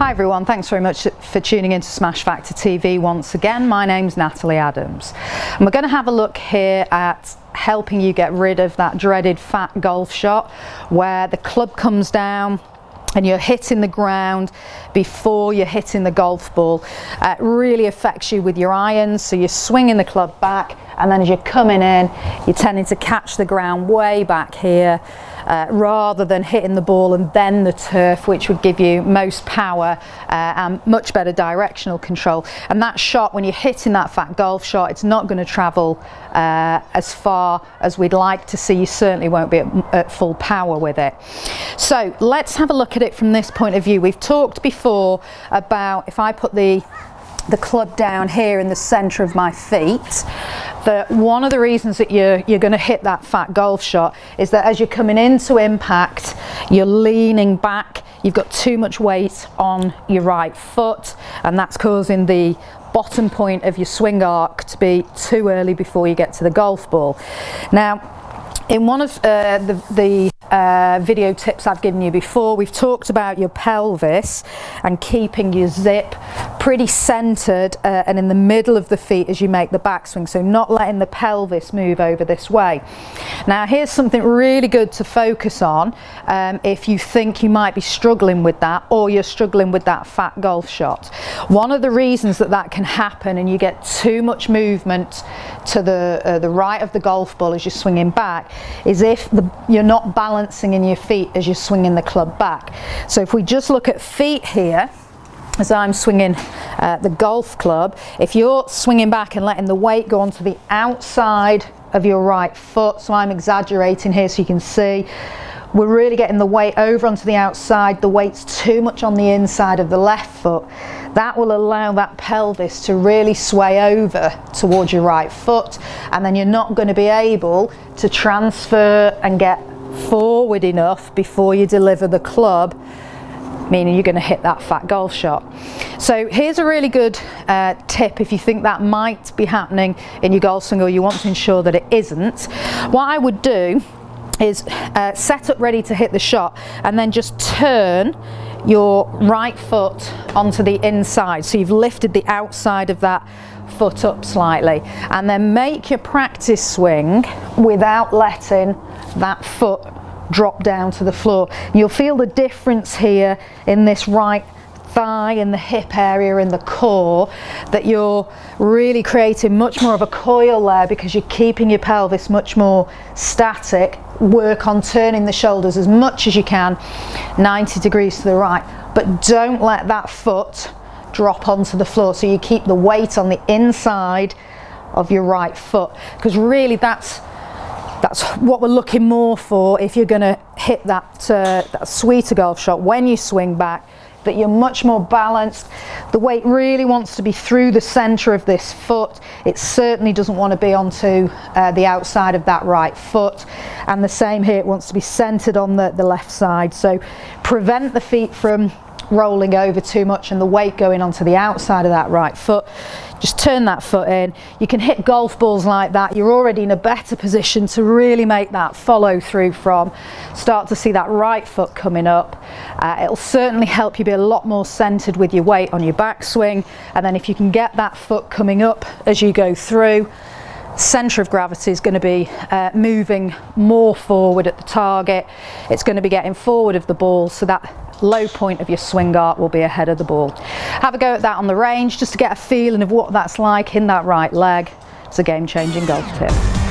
Hi everyone, thanks very much for tuning in to Smash Factor TV once again. My name's Natalie Adams and we're going to have a look here at helping you get rid of that dreaded fat golf shot where the club comes down and you're hitting the ground before you're hitting the golf ball. It really affects you with your irons, so you're swinging the club back and then as you're coming in you're tending to catch the ground way back here rather than hitting the ball and then the turf, which would give you most power and much better directional control. And that shot, when you're hitting that fat golf shot, it's not going to travel as far as we'd like to see. You certainly won't be at full power with it. So let's have a look at it from this point of view. We've talked before about if I put the club down here in the center of my feet, that one of the reasons that you're going to hit that fat golf shot is that as you're coming into impact, you're leaning back, you've got too much weight on your right foot, and that's causing the bottom point of your swing arc to be too early before you get to the golf ball. Now, in one of the video tips I've given you before, we've talked about your pelvis and keeping your zip pretty centered and in the middle of the feet as you make the backswing, so not letting the pelvis move over this way. Now here's something really good to focus on if you think you might be struggling with that, or you're struggling with that fat golf shot. One of the reasons that that can happen and you get too much movement to the right of the golf ball as you're swinging back is if you're not balancing in your feet as you're swinging the club back. So if we just look at feet here, as I'm swinging the golf club, if you're swinging back and letting the weight go onto the outside of your right foot, so I'm exaggerating here so you can see, we're really getting the weight over onto the outside, the weight's too much on the inside of the left foot. That will allow that pelvis to really sway over towards your right foot, and then you're not going to be able to transfer and get forward enough before you deliver the club, meaning you're going to hit that fat golf shot. So here's a really good tip if you think that might be happening in your golf swing or you want to ensure that it isn't. What I would do is set up ready to hit the shot and then just turn your right foot onto the inside, so you've lifted the outside of that foot up slightly, and then make your practice swing without letting that foot drop down to the floor. You'll feel the difference here in this right thigh and the hip area and the core, that you're really creating much more of a coil there because you're keeping your pelvis much more static. Work on turning the shoulders as much as you can 90 degrees to the right, but don't let that foot drop onto the floor, so you keep the weight on the inside of your right foot, because really that's what we're looking more for if you're going to hit that sweeter golf shot when you swing back, that you're much more balanced. The weight really wants to be through the center of this foot. It certainly doesn't want to be onto the outside of that right foot, and the same here, it wants to be centered on the left side. So prevent the feet from rolling over too much and the weight going onto the outside of that right foot. Just turn that foot in. You can hit golf balls like that. You're already in a better position to really make that follow through from. Start to see that right foot coming up. It'll certainly help you be a lot more centered with your weight on your backswing, and then if you can get that foot coming up as you go through, center of gravity is going to be moving more forward at the target. It's going to be getting forward of the ball, so that low point of your swing arc will be ahead of the ball. Have a go at that on the range just to get a feeling of what that's like in that right leg. It's a game-changing golf tip.